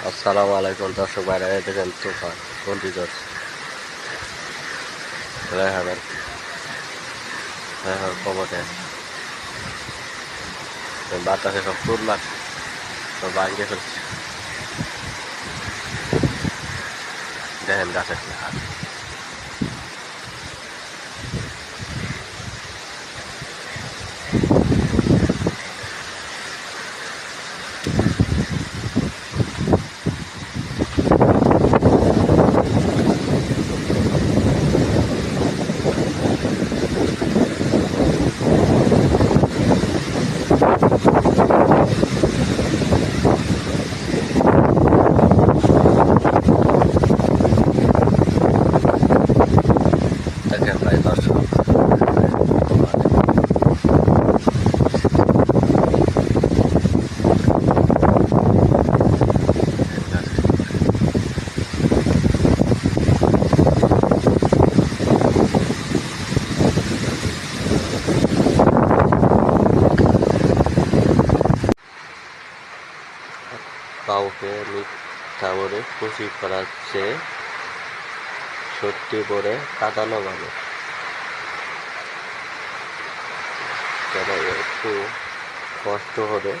আসসালামু আলাইকুম দর্শক ভাইরা, এই দেখেন তুফান ঘূর্ণিঝড় রেহানের রেহান কবটে বাতাসে সব ফুল মাছ সব ভাঙিয়ে ফেলছে। দেখেন গাছের কি হাল। দেখেন ভাই দর্শক, কাউকে মিথ্যা বলে খুশি করার চেয়ে সত্যি করে কাঁদানো ভালো। যেন একটু কষ্ট হলে